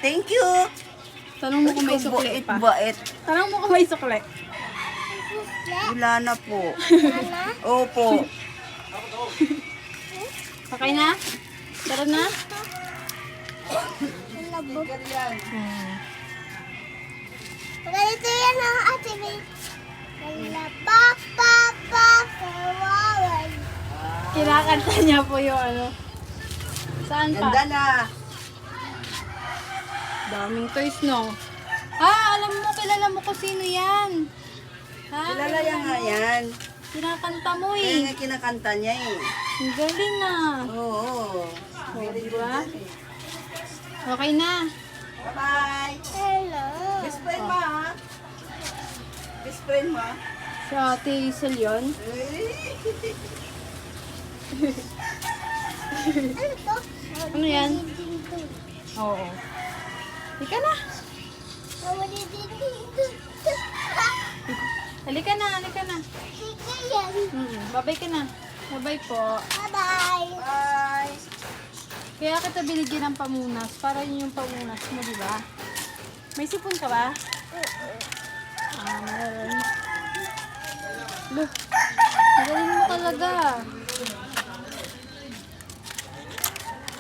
Thank you. Tanong mo kung may sukle pa. Bait. Tanong mo kung may sukle. Wala na po. Opo. Okay na? Sarap na? Ganito yan ang ate May. Pa, pa, pa, kawawan. Kinakanta niya po yung ano. Saan pa? Ganda na. Daming toys, no? Ah, alam mo, kilala mo kung sino yan. Ha? Kilala yan nga yan. Kinakanta mo Kaya eh. nga kinakanta niya eh. Ang galing na. Oo. O, diba? Okay na. Bye-bye. Hello. Best friend mo ha? Best friend mo? Si Ate Hazel yun. Ano to? Ano yan? Oo. Halika na. Halika na, halika na. Sige yan. Babay ka na. Babay po. Bye-bye. Bye. Kaya kita binigyan ng pamunas. Para yun yung pamunas mo, di ba? May sipon ka ba? Ah, meron. Look. Magaling mo talaga.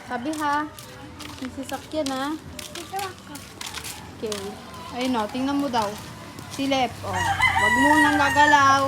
Sabi ha. May sasakyan ha. Ito ako. Okay. Ayun o, tingnan mo daw. Silip. O. Wag mo nang gagalaw.